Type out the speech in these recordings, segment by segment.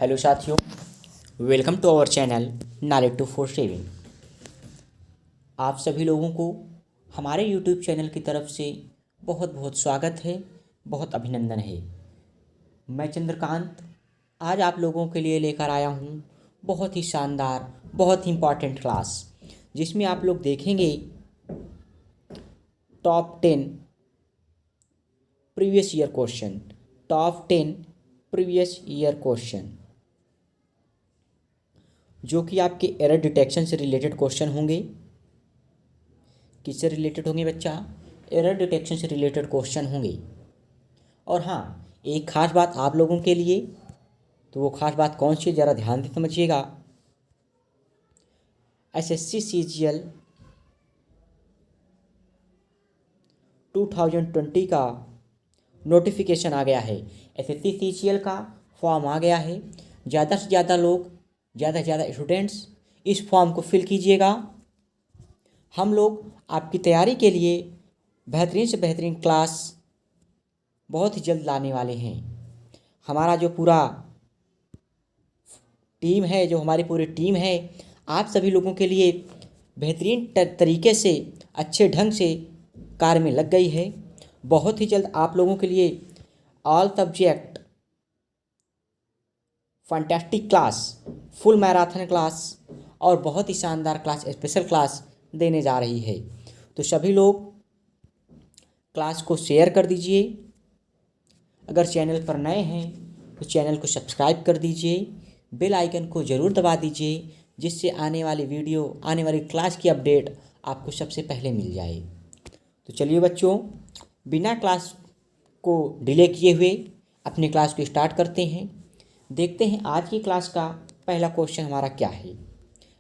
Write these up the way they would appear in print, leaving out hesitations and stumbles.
Hello साथियों, welcome to our channel knowledge 247। आप सभी लोगों को हमारे यूट्यूब चैनल की तरफ से बहुत बहुत स्वागत है, बहुत अभिनंदन है। मैं चंद्रकांत आज आप लोगों के लिए लेकर आया हूँ बहुत ही शानदार, बहुत ही इम्पॉर्टेंट क्लास, जिसमें आप लोग देखेंगे top 10 previous year question, top 10 previous year question, जो कि आपके एरर डिटेक्शन से रिलेटेड क्वेश्चन होंगे। किससे रिलेटेड होंगे बच्चा? एरर डिटेक्शन से रिलेटेड क्वेश्चन होंगे। और हाँ, एक खास बात आप लोगों के लिए, तो वो खास बात कौन सी है, ज़रा ध्यान से समझिएगा। एसएससी सीजीएल 2020 का नोटिफिकेशन आ गया है। एसएससी सीजीएल का फॉर्म आ गया है। ज़्यादा से ज़्यादा लोग, ज़्यादा से ज़्यादा स्टूडेंट्स इस फॉर्म को फिल कीजिएगा। हम लोग आपकी तैयारी के लिए बेहतरीन से बेहतरीन क्लास बहुत ही जल्द लाने वाले हैं। हमारा जो पूरा टीम है, जो हमारी पूरी टीम है, आप सभी लोगों के लिए बेहतरीन तरीके से, अच्छे ढंग से कार्य में लग गई है। बहुत ही जल्द आप लोगों के लिए all subject fantastic class, full marathon class और बहुत ही शानदार क्लास, स्पेशल क्लास देने जा रही है। तो सभी लोग क्लास को शेयर कर दीजिए। अगर चैनल पर नए हैं तो चैनल को सब्सक्राइब कर दीजिए, बेल आइकन को ज़रूर दबा दीजिए, जिससे आने वाली वीडियो, आने वाली क्लास की अपडेट आपको सबसे पहले मिल जाए। तो चलिए बच्चों, बिना क्लास को डिले किए हुए अपनी क्लास को स्टार्ट करते हैं। देखते हैं आज की क्लास का पहला क्वेश्चन हमारा क्या है।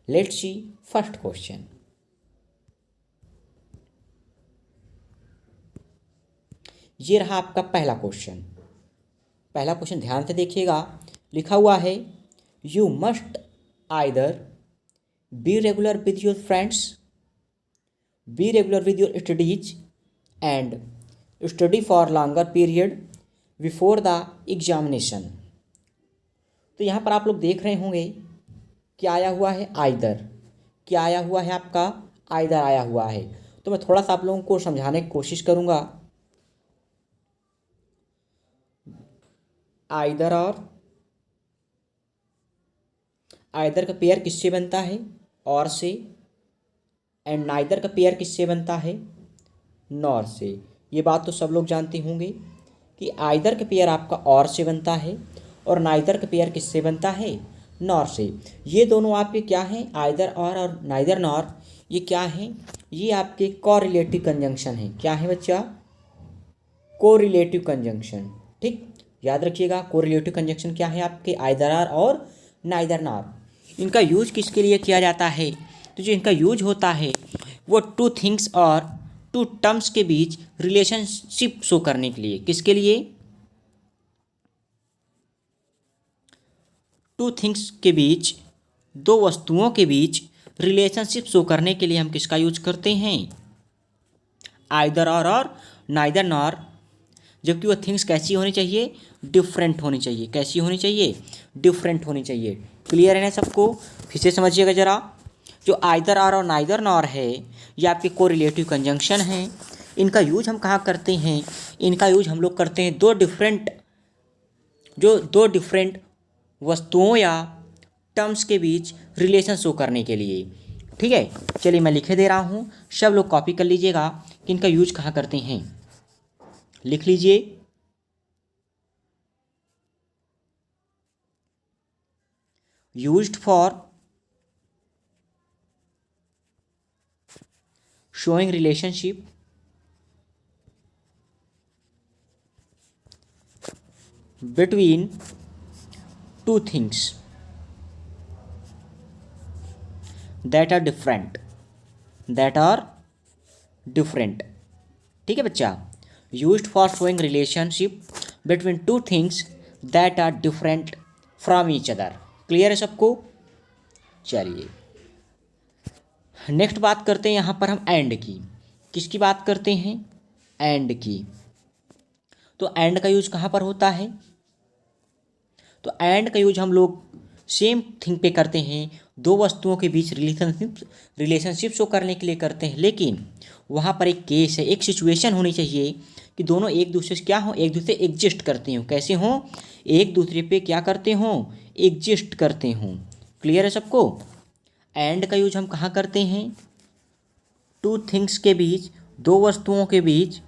Let's see first question. ये रहा आपका पहला क्वेश्चन। पहला क्वेश्चन ध्यान से देखिएगा। लिखा हुआ है, you must either be regular with your friends, be regular with your studies and study for longer period before the examination. तो यहाँ पर आप लोग देख रहे होंगे क्या आया हुआ है, आइदर। क्या आया हुआ है आपका? आइदर आया हुआ है। तो मैं थोड़ा सा आप लोगों को समझाने की कोशिश करूँगा। आइदर का पेयर किससे बनता है? और से। एंड नाइदर का पेयर किससे बनता है? नॉर से। ये बात तो सब लोग जानते होंगे कि आइदर का पेयर आपका और से बनता है और नाइदर का पेयर किससे बनता है? नॉर से। ये दोनों आपके क्या हैं? आइदर और नाइदर नॉर, ये क्या हैं? ये आपके कोरिलेटिव कंजंक्शन हैं। क्या है बच्चा? Correlative conjunction. ठीक, याद रखिएगा। कोरिलेटिव कंजंक्शन क्या है आपके? आइदर आर और नाइदर नॉर। इनका यूज किसके लिए किया जाता है? तो जो इनका यूज होता है वो टू थिंग्स और टू टर्म्स के बीच रिलेशनशिप शो करने के लिए। किसके लिए? टू थिंग्स के बीच, दो वस्तुओं के बीच रिलेशनशिप शो करने के लिए हम किसका यूज करते हैं? आइदर और नाइदर नॉर। जबकि वो थिंग्स कैसी होनी चाहिए? डिफरेंट होनी चाहिए। कैसी होनी चाहिए? डिफरेंट होनी चाहिए। क्लियर है ना सबको? फिर से समझिएगा ज़रा। जो आइदर और नाइदर नॉर है, ये आपके कोरिलेटिव कंजंक्शन हैं। इनका यूज हम कहाँ करते हैं? इनका यूज हम लोग करते हैं दो डिफरेंट वस्तुओं या टर्म्स के बीच रिलेशन शो करने के लिए। ठीक है, चलिए मैं लिखे दे रहा हूँ, सब लोग कॉपी कर लीजिएगा कि इनका यूज कहाँ करते हैं। लिख लीजिए। Used for showing relationship between two things that are different, ठीक है बच्चा? used for showing relationship between two things that are different from each other। Clear है सबको? चलिए नेक्स्ट बात करते हैं यहाँ पर हम एंड की। किसकी बात करते हैं? एंड की। तो एंड का यूज कहाँ पर होता है? तो एंड का यूज हम लोग सेम थिंग पे करते हैं, दो वस्तुओं के बीच रिलेशनशिप शो करने के लिए करते हैं, लेकिन वहाँ पर एक केस है, एक सिचुएशन होनी चाहिए कि दोनों एक दूसरे से क्या हो, एक दूसरे एग्जिस्ट करते हों। कैसे हों? एक दूसरे पे क्या करते हों? एग्जिस्ट करते हों। क्लियर है सबको? एंड का यूज हम कहाँ करते हैं? टू थिंग्स के बीच, दो वस्तुओं के बीच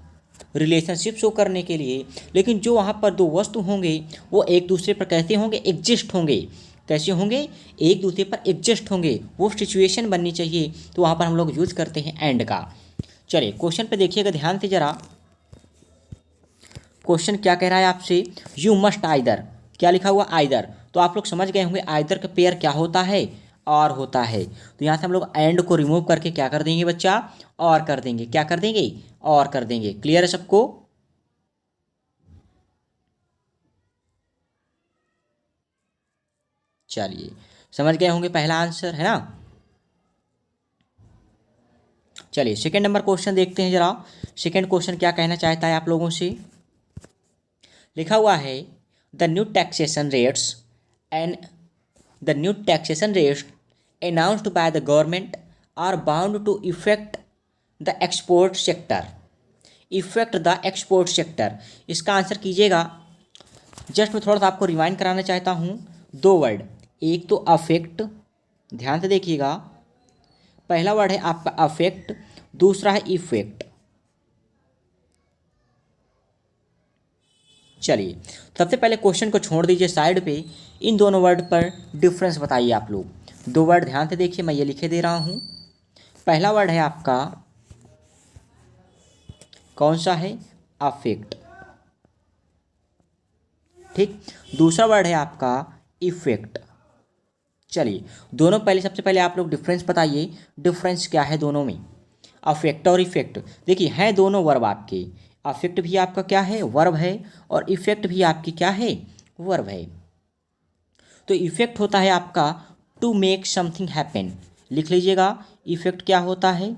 रिलेशनशिप शो करने के लिए, लेकिन जो वहाँ पर दो वस्तु होंगे वो एक दूसरे पर कैसे होंगे? एग्जिस्ट होंगे। कैसे होंगे? एक दूसरे पर एग्जिस्ट होंगे, वो सिचुएशन बननी चाहिए, तो वहाँ पर हम लोग यूज करते हैं एंड का। चलिए क्वेश्चन पे देखिएगा ध्यान से ज़रा। क्वेश्चन क्या कह रहा है आपसे? यू मस्ट आइदर, क्या लिखा हुआ? आइदर। तो आप लोग समझ गए होंगे आइदर का पेयर क्या होता है? और होता है। तो यहाँ से हम लोग एंड को रिमूव करके क्या कर देंगे बच्चा? और कर देंगे। क्या कर देंगे? और कर देंगे। क्लियर है सबको? चलिए समझ गए होंगे, पहला आंसर है ना। चलिए सेकंड नंबर क्वेश्चन देखते हैं जरा। सेकंड क्वेश्चन क्या कहना चाहता है आप लोगों से? लिखा हुआ है the new taxation rates and the new taxation rates announced by the government are bound to affect the export sector. Effect the export sector, इसका आंसर कीजिएगा। जस्ट मैं थोड़ा सा आपको रिवाइंड कराना चाहता हूँ। दो वर्ड, एक तो अफेक्ट, ध्यान से देखिएगा। पहला वर्ड है आपका अफेक्ट, दूसरा है इफेक्ट। चलिए सबसे पहले क्वेश्चन को छोड़ दीजिए साइड पे, इन दोनों वर्ड पर डिफरेंस बताइए आप लोग। दो वर्ड ध्यान से देखिए, मैं ये लिखे दे रहा हूँ। पहला वर्ड है आपका कौन सा है? अफेक्ट, ठीक। दूसरा वर्ड है आपका इफेक्ट। चलिए दोनों पहले, सबसे पहले आप लोग डिफरेंस बताइए, डिफरेंस क्या है दोनों में? अफेक्ट और इफेक्ट, देखिए हैं दोनों वर्ब आपके। अफेक्ट भी आपका क्या है? वर्ब है, और इफेक्ट भी आपकी क्या है? वर्ब है। तो इफेक्ट होता है आपका टू मेक समथिंग हैपन। लिख लीजिएगा, इफेक्ट क्या होता है?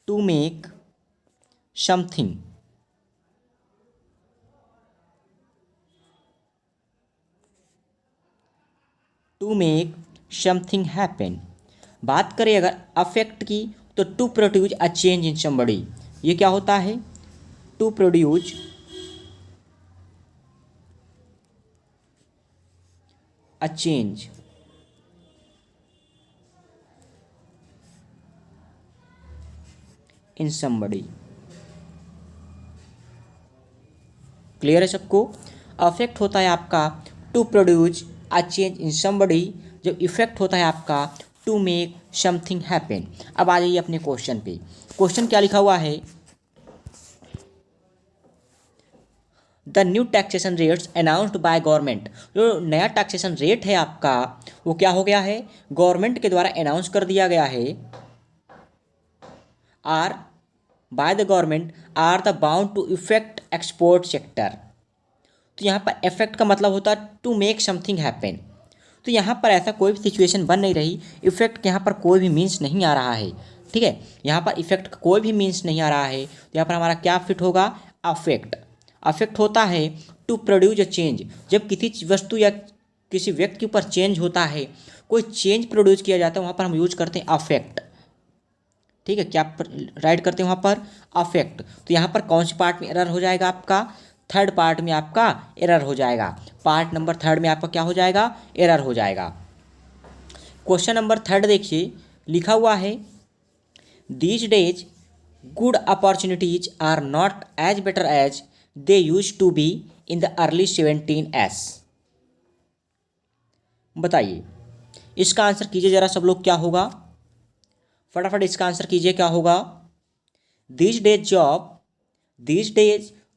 To make something, to make something happen. बात करें अगर अफेक्ट की, तो to produce a change in somebody. ये क्या होता है? To produce a change in somebody. Clear है सबको? अफेक्ट होता है आपका to produce a change in somebody, जब इफेक्ट होता है आपका टू मेक समथिंग हैपन। अब आ जाइए अपने क्वेश्चन पे। क्वेश्चन क्या लिखा हुआ है? The new taxation rates announced by government. जो नया टैक्सेशन रेट है आपका, वो क्या हो गया है? गवर्नमेंट के द्वारा अनाउंस कर दिया गया है। Are by the government are the bound to effect export sector. तो यहाँ पर इफेक्ट का मतलब होता है टू मेक समथिंग हैपन। तो यहाँ पर ऐसा कोई भी सिचुएशन बन नहीं रही, इफेक्ट यहाँ पर कोई भी मीन्स नहीं आ रहा है, ठीक है। यहाँ पर इफेक्ट का कोई भी मीन्स नहीं आ रहा है, तो यहाँ पर हमारा क्या फिट होगा? अफेक्ट। अफेक्ट होता है टू प्रोड्यूस अ चेंज, जब किसी वस्तु या किसी व्यक्ति के ऊपर चेंज होता है, कोई चेंज प्रोड्यूस किया जाता है, वहाँ पर हम यूज करते हैं अफेक्ट, ठीक है। क्या राइट करते हैं वहाँ पर? अफेक्ट। तो यहाँ पर कौन सी पार्ट में एरर हो जाएगा आपका? थर्ड पार्ट में आपका एरर हो जाएगा। पार्ट नंबर थर्ड में आपका क्या हो जाएगा? एरर हो जाएगा। क्वेश्चन नंबर थर्ड देखिए, लिखा हुआ है these days good opportunities are not as better as they use to be in the early 17s। बताइए इसका आंसर कीजिए जरा सब लोग, क्या होगा? फटाफट इसका आंसर कीजिए, क्या होगा? These days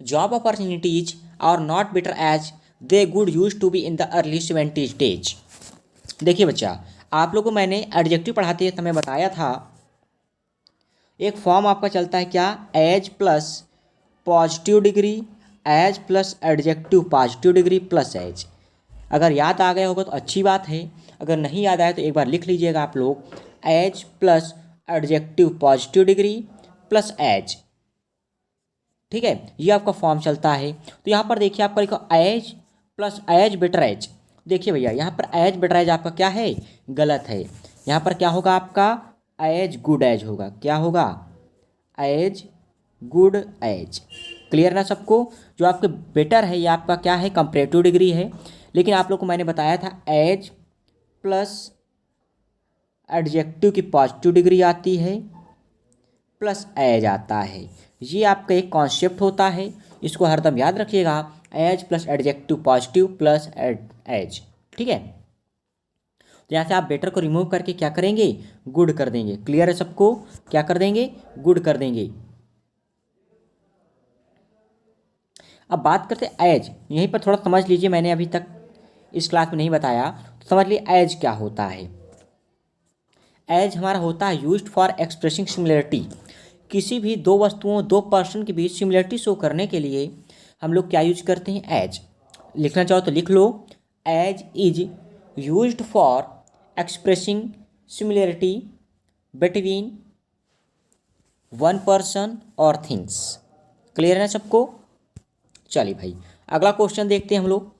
job opportunities are not better as they good use to be in the early 70s days. देखिए बच्चा, आप लोगों को मैंने एडजेक्टिव पढ़ाते समय बताया था, एक फॉर्म आपका चलता है क्या? As plus positive degree, as plus adjective positive degree plus as. अगर याद आ गया होगा तो अच्छी बात है, अगर नहीं याद आया तो एक बार लिख लीजिएगा आप लोग, as plus adjective positive degree plus as, ठीक है, ये आपका फॉर्म चलता है। तो यहाँ पर देखिए आपका लिखा as plus as better as. देखिए भैया यहाँ पर एज बेटर एज आपका क्या है, गलत है। यहाँ पर क्या होगा आपका एज गुड एज होगा। क्या होगा, एज गुड एज। क्लियर ना सबको। जो आपके बेटर है ये आपका क्या है, कंपैरेटिव डिग्री है। लेकिन आप लोग को मैंने बताया था एज प्लस एडजेक्टिव की पॉजिटिव डिग्री आती है प्लस एज आता है। ये आपका एक कॉन्सेप्ट होता है, इसको हरदम याद रखिएगा। As plus adjective positive plus as. ठीक है, तो यहाँ से आप बेटर को रिमूव करके क्या करेंगे, गुड कर देंगे। क्लियर है सबको, क्या कर देंगे, गुड कर देंगे। अब बात करते हैं एज। यहीं पर थोड़ा समझ लीजिए, मैंने अभी तक इस क्लास में नहीं बताया, तो समझ लीजिए एज क्या होता है। एज हमारा होता है यूज्ड फॉर एक्सप्रेसिंग सिमिलरिटी। किसी भी दो वस्तुओं, दो पर्सन के बीच सिमिलरिटी शो करने के लिए हम लोग क्या यूज करते हैं, एज। लिखना चाहो तो लिख लो, as is used for expressing similarity between one person और थिंग्स। क्लियर है सबको। चलिए भाई अगला क्वेश्चन देखते हैं हम लोग।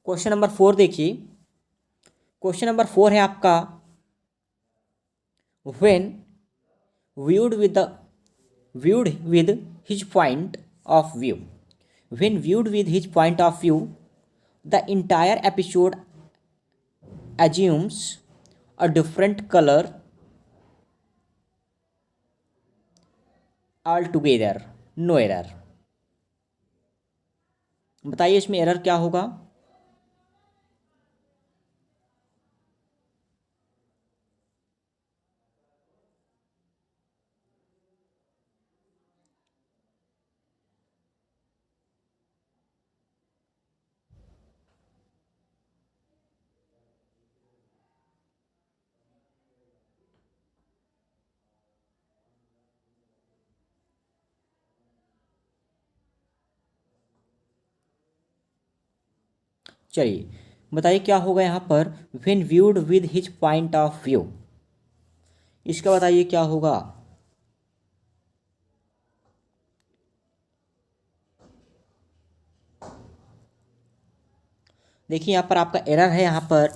क्वेश्चन नंबर 4 देखिए। क्वेश्चन नंबर 4 है आपका, when viewed with his point of view, when viewed with his point of view, the entire episode assumes a different color altogether. No error। बताइए इसमें एरर क्या होगा। चलिए बताइए क्या होगा यहाँ पर, when viewed with his point of view. इसका बताइए क्या होगा। देखिए यहाँ पर आपका एरर है, यहाँ पर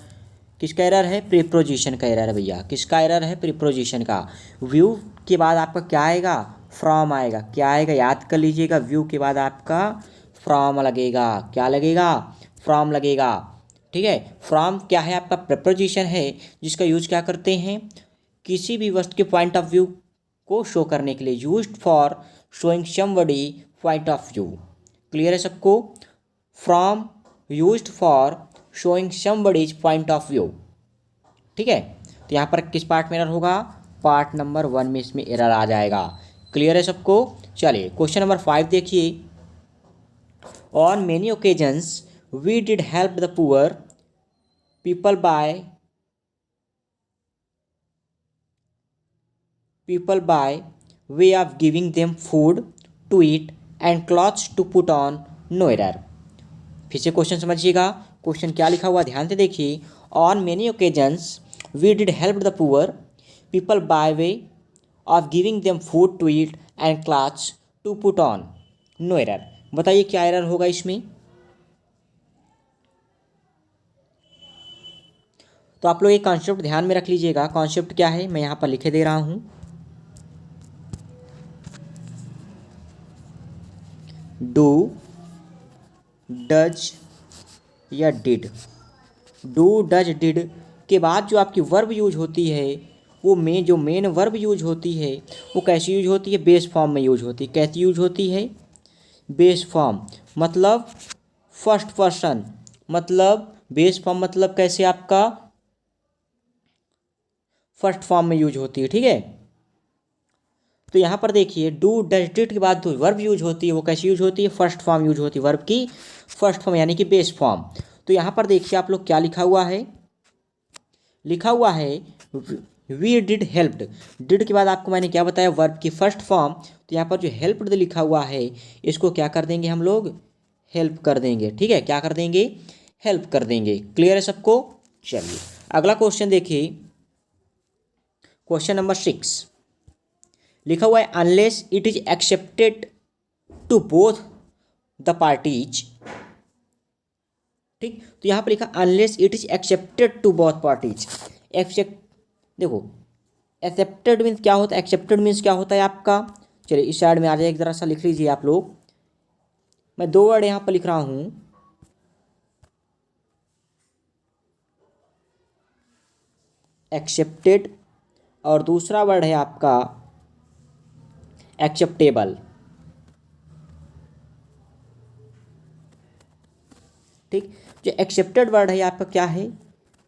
किसका एरर है, प्रीपोजिशन का एरर है भैया। किसका एरर है, प्रीपोजिशन का। व्यू के बाद आपका क्या आएगा, फ्रॉम आएगा। क्या आएगा, याद कर लीजिएगा, व्यू के बाद आपका फ्रॉम लगेगा। क्या लगेगा, फ्रॉम लगेगा। ठीक है, फ्रॉम क्या है, आपका प्रीपोजिशन है जिसका यूज क्या करते हैं, किसी भी वस्तु के पॉइंट ऑफ व्यू को शो करने के लिए। Used for showing somebody point of view. Clear है सबको। From used for showing somebody's point of view. ठीक है, तो यहाँ पर किस पार्ट में एरर होगा, पार्ट नंबर 1 में इसमें एरर आ जाएगा। क्लियर है सबको। चलिए क्वेश्चन नंबर 5 देखिए। On many occasions we did help the poor people by way of giving them food to eat and clothes to put on. No error. फिर से क्वेश्चन समझिएगा, क्वेश्चन क्या लिखा हुआ ध्यान से देखिए। On many occasions we did help the poor people by way of giving them food to eat and clothes to put on. No error. बताइए क्या एरर होगा इसमें। तो आप लोग एक कॉन्सेप्ट ध्यान में रख लीजिएगा। कॉन्सेप्ट क्या है, मैं यहाँ पर लिखे दे रहा हूँ। डू, डज या डिड। डू, डज, डिड के बाद जो आपकी वर्ब यूज होती है, वो जो मेन वर्ब यूज होती है वो कैसी यूज होती है, बेस फॉर्म में यूज होती है। कैसी यूज होती है, बेस फॉर्म। मतलब फर्स्ट पर्सन, मतलब बेस फॉर्म, मतलब कैसे आपका फर्स्ट फॉर्म में यूज होती है। ठीक है, तो यहाँ पर देखिए डू, डज, डिड के बाद जो वर्ब यूज होती है वो कैसी यूज होती है, फर्स्ट फॉर्म यूज होती है। वर्ब की फर्स्ट फॉर्म यानी कि बेस फॉर्म। तो यहाँ पर देखिए आप लोग क्या लिखा हुआ है, लिखा हुआ है वी डिड हेल्प्ड। डिड के बाद आपको मैंने क्या बताया, वर्ब की फर्स्ट फॉर्म। तो यहाँ पर जो हेल्प्ड लिखा हुआ है इसको क्या कर देंगे हम लोग, हेल्प कर देंगे। ठीक है, क्या कर देंगे, हेल्प कर देंगे। क्लियर है सबको। चलिए अगला क्वेश्चन देखिए। क्वेश्चन नंबर 6 लिखा हुआ है, unless it is accepted to both the parties. ठीक, तो यहाँ पर लिखा unless it is accepted to both parties. Accept, देखो एक्सेप्टेड मीन्स क्या होता है, एक्सेप्टेड मीन्स क्या होता है आपका, चलिए इस साइड में आ जाए, एक जरा सा लिख लीजिए आप लोग। मैं दो वर्ड यहाँ पर लिख रहा हूँ, एक्सेप्टेड और दूसरा वर्ड है आपका एक्सेप्टेबल। ठीक, जो एक्सेप्टेड वर्ड है आपका क्या है,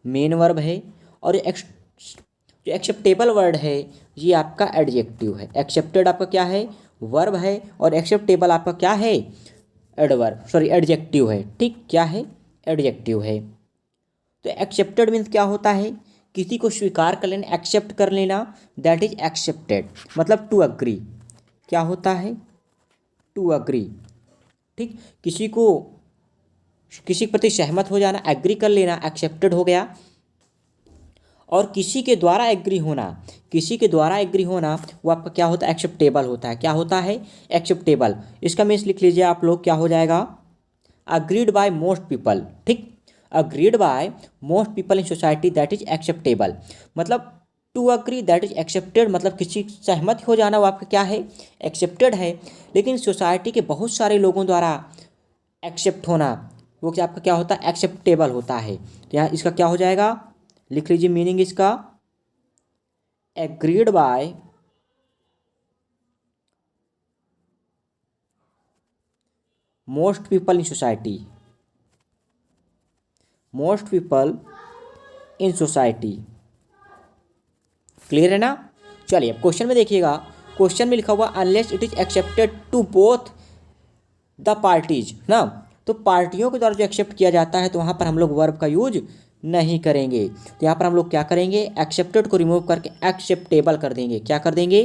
मेन वर्ब है, और जो एक्सेप्टेबल वर्ड है ये आपका एडजेक्टिव है। एक्सेप्टेड आपका क्या है, वर्ब है, और एक्सेप्टेबल आपका क्या है, एडवर्ब, सॉरी एडजेक्टिव है। ठीक, क्या है, एडजेक्टिव है। तो एक्सेप्टेड मीन्स क्या होता है, किसी को स्वीकार कर लेना, एक्सेप्ट कर लेना, दैट इज एक्सेप्टेड, मतलब टू अग्री। क्या होता है, टू अग्री। ठीक, किसी के प्रति सहमत हो जाना, एग्री कर लेना, एक्सेप्टेड हो गया। और किसी के द्वारा एग्री होना, किसी के द्वारा एग्री होना वो आपका क्या होता है, एक्सेप्टेबल होता है। क्या होता है, एक्सेप्टेबल। इसका मीन्स लिख लीजिए आप लोग, क्या हो जाएगा, अग्रीड बाय मोस्ट पीपल। ठीक, agreed by most people in society that is acceptable, मतलब to agree that is accepted, मतलब किसी सहमत हो जाना वो आपका क्या है, एक्सेप्टेड है। लेकिन सोसाइटी के बहुत सारे लोगों द्वारा एक्सेप्ट होना वो क्या आपका क्या होता है, एक्सेप्टेबल होता है। तो यहाँ इसका क्या हो जाएगा, लिख लीजिए मीनिंग इसका, agreed by most people in society, most people in society. Clear है ना। चलिए अब क्वेश्चन में देखिएगा, क्वेश्चन में लिखा हुआ unless it is accepted to both the parties ना, तो पार्टियों के द्वारा जो एक्सेप्ट किया जाता है तो वहाँ पर हम लोग वर्ब का यूज नहीं करेंगे। तो यहाँ पर हम लोग क्या करेंगे, एक्सेप्टेड को रिमूव करके एक्सेप्टेबल कर देंगे। क्या कर देंगे,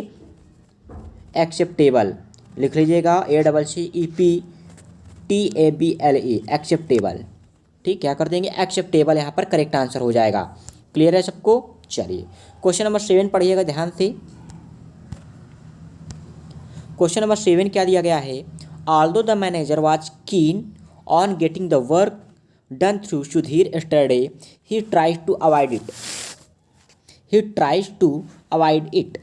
एक्सेप्टेबल। लिख लीजिएगा, ACCEPTABLE, एक्सेप्टेबल। ठीक, क्या कर देंगे, एक्सेप्टेबल, यहाँ पर करेक्ट आंसर हो जाएगा। क्लियर है सबको। चलिए क्वेश्चन नंबर 7 पढ़िएगा ध्यान से। क्वेश्चन नंबर 7 क्या दिया गया है, although the manager was keen on getting the work done through Sudhir yesterday, he tries to avoid it, he tries to avoid it।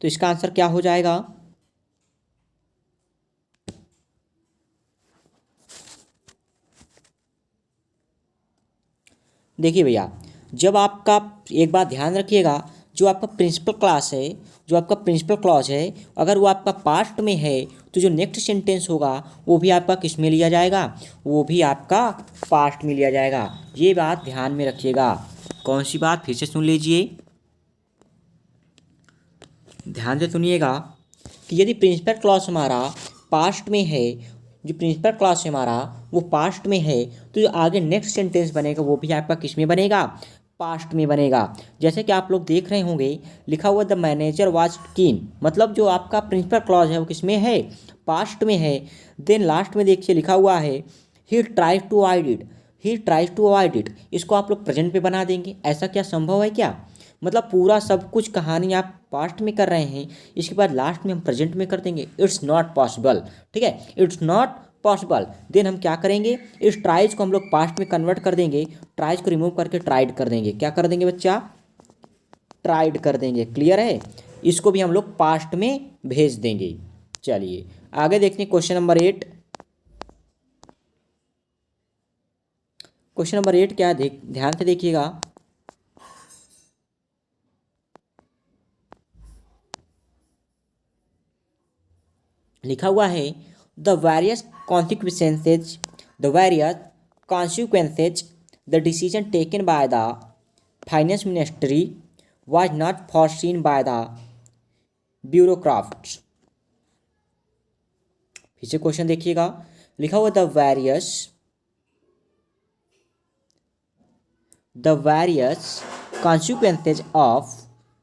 तो इसका आंसर क्या हो जाएगा, देखिए भैया, जब आपका, एक बात ध्यान रखिएगा, जो आपका प्रिंसिपल क्लास है, जो आपका प्रिंसिपल क्लॉज है, अगर वो आपका पास्ट में है तो जो नेक्स्ट सेंटेंस होगा वो भी आपका किस में लिया जाएगा, वो भी आपका पास्ट में लिया जाएगा। ये बात ध्यान में रखिएगा। कौन सी बात, फिर से सुन लीजिए, ध्यान से सुनिएगा कि यदि प्रिंसिपल क्लॉज हमारा पास्ट में है, जो प्रिंसिपल क्लॉज है हमारा वो पास्ट में है, तो जो आगे नेक्स्ट सेंटेंस बनेगा वो भी आपका किस में बनेगा, पास्ट में बनेगा। जैसे कि आप लोग देख रहे होंगे लिखा हुआ द मैनेजर वाज कीन, मतलब जो आपका प्रिंसिपल क्लॉज है वो किस में है, पास्ट में है। देन लास्ट में देखिए लिखा हुआ है he tries to avoid it, he tries to avoid it, इसको आप लोग प्रेजेंट पे बना देंगे। ऐसा क्या संभव है क्या, मतलब पूरा सब कुछ कहानी आप पास्ट में कर रहे हैं, इसके बाद लास्ट में हम प्रेजेंट में कर देंगे, इट्स नॉट पॉसिबल। ठीक है, इट्स नॉट पॉसिबल। देन हम क्या करेंगे, इस ट्राइज को हम लोग पास्ट में कन्वर्ट कर देंगे, ट्राइज को रिमूव करके ट्राइड कर देंगे। क्या कर देंगे बच्चा, ट्राइड कर देंगे। क्लियर है, इसको भी हम लोग पास्ट में भेज देंगे। चलिए आगे देखते हैं क्वेश्चन नंबर 8। क्वेश्चन नंबर 8 क्या है, ध्यान से देखिएगा, लिखा हुआ है the various consequences, the various consequences the decision taken by the finance ministry was not foreseen by the bureaucrats. फिर से क्वेश्चन देखिएगा, लिखा हुआ the various consequences of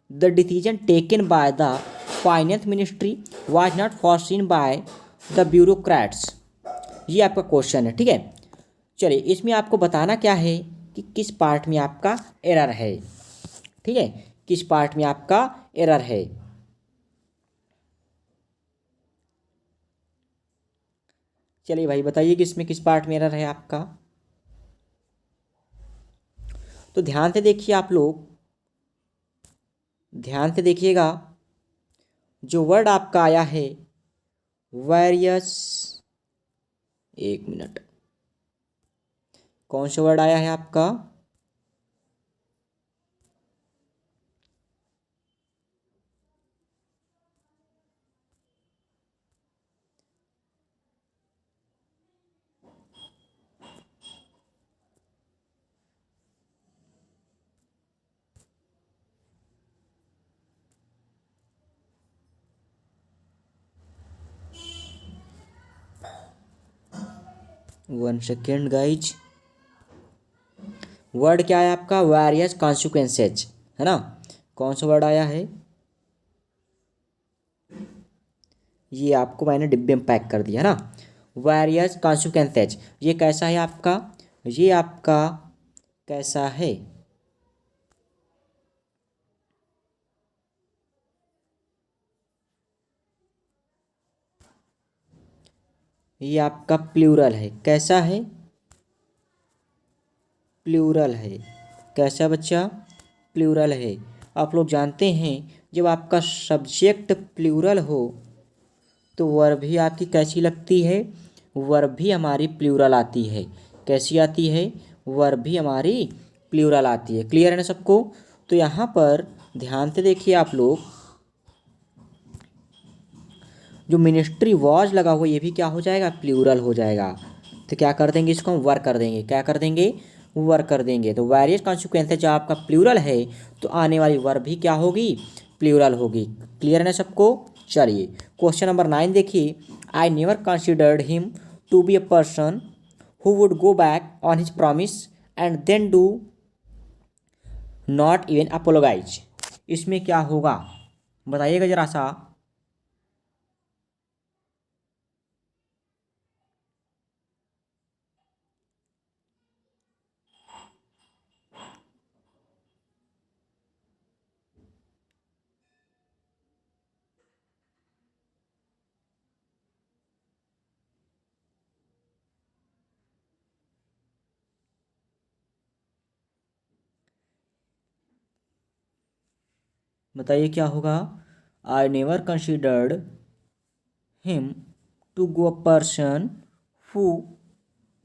the decision taken by the finance ministry was not foreseen by the bureaucrats। ये आपका question है। ठीक है, चलिए इसमें आपको बताना क्या है कि किस पार्ट में आपका एरर है। ठीक है, किस पार्ट में आपका एरर है। चलिए भाई बताइए कि इसमें किस पार्ट में एरर है आपका। तो ध्यान से देखिए आप लोग, ध्यान से देखिएगा। जो वर्ड आपका आया है वेरियस, एक मिनट, कौन सा वर्ड आया है आपका? One second guys. वर्ड क्या है आपका? वेरियस कॉन्सिक्वेंसेज, है ना। कौन सा वर्ड आया है? ये आपको मैंने डिब्बे में पैक कर दिया, है ना। वेरियस कॉन्सिक्वेंसेज, ये कैसा है आपका? ये आपका कैसा है? ये आपका प्लूरल है। कैसा है? प्लूरल है। कैसा बच्चा? प्लूरल है। आप लोग जानते हैं जब आपका सब्जेक्ट प्लूरल हो तो वर्ब भी आपकी कैसी लगती है? वर्ब भी हमारी प्लूरल आती है। कैसी आती है? वर्ब भी हमारी प्लूरल आती है। क्लियर है ना सबको? तो यहाँ पर ध्यान से देखिए आप लोग, जो मिनिस्ट्री वॉज लगा हुआ ये भी क्या हो जाएगा? प्लूरल हो जाएगा। तो क्या कर देंगे इसको? हम वर कर देंगे। क्या कर देंगे? वर कर देंगे। तो वेरियस कॉन्सिक्वेंसेज जब आपका प्लूरल है तो आने वाली वर्ब भी क्या होगी? प्लूरल होगी। क्लियर है ना सबको? चलिए क्वेश्चन नंबर 9 देखिए। I never considered him to be a person who would go back on his promise and then do not even apologise. इसमें क्या होगा बताइएगा जरा सा। बताइए क्या होगा। I never considered him to go a person who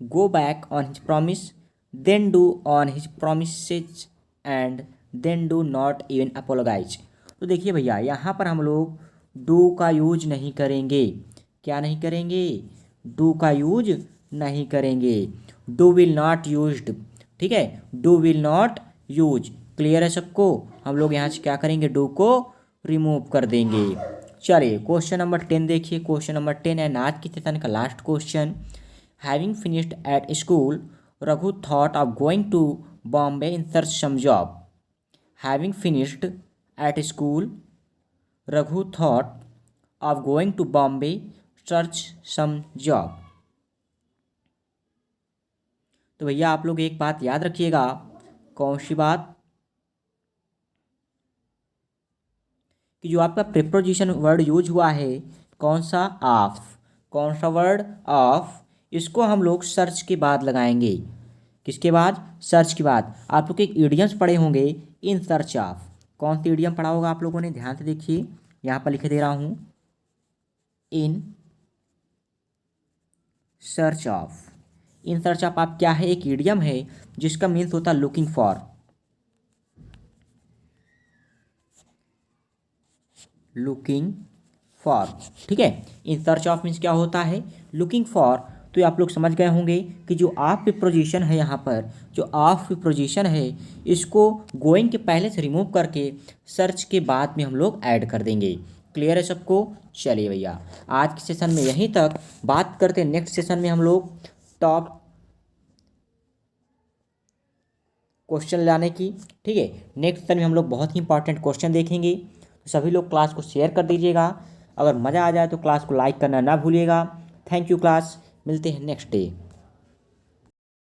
go back on his promise, then do on his promises and then do not even apologize। तो देखिए भैया यहाँ पर हम लोग डू का यूज नहीं करेंगे। क्या नहीं करेंगे? डू का यूज नहीं करेंगे। डू विल नॉट यूज्ड, ठीक है। Do will not use. Clear है सबको? हम लोग यहाँ से क्या करेंगे? डू को रिमूव कर देंगे। चलिए क्वेश्चन नंबर 10 देखिए। क्वेश्चन नंबर 10 है आज की सेशन का last question. Having finished at school, Raghu thought of going to Bombay in search some job. Having finished at school, Raghu thought of going to Bombay search some job। तो भैया आप लोग एक बात याद रखिएगा। कौन सी बात? कि जो आपका प्रीपोजिशन वर्ड यूज हुआ है कौन सा? ऑफ। कौन सा वर्ड? ऑफ। इसको हम लोग सर्च के बाद लगाएंगे। किसके बाद? सर्च के बाद। आप लोग एक इडियम्स पढ़े होंगे, इन सर्च ऑफ। कौन सी इडियम पढ़ा होगा आप लोगों ने? ध्यान से देखिए, यहाँ पर लिख दे रहा हूँ, in search of. In search of आप क्या है? एक इडियम है जिसका मीन्स होता है लुकिंग फॉर। लुकिंग फॉर, ठीक है। इन सर्च ऑफ मीन्स क्या होता है? Looking for. तो ये आप लोग समझ गए होंगे कि जो ऑफ प्रीपोजिशन है यहाँ पर, जो ऑफ प्रीपोजिशन है इसको गोइंग के पहले से रिमूव करके सर्च के बाद में हम लोग ऐड कर देंगे। क्लियर है सबको? चलिए भैया आज के सेशन में यहीं तक। बात करते हैं नेक्स्ट सेशन में हम लोग टॉप क्वेश्चन लाने की, ठीक है। नेक्स्ट सेशन में हम लोग बहुत ही इंपॉर्टेंट क्वेश्चन देखेंगे। तो सभी लोग क्लास को शेयर कर दीजिएगा। अगर मज़ा आ जाए तो क्लास को लाइक करना ना भूलिएगा। थैंक यू क्लास, मिलते हैं नेक्स्ट डे।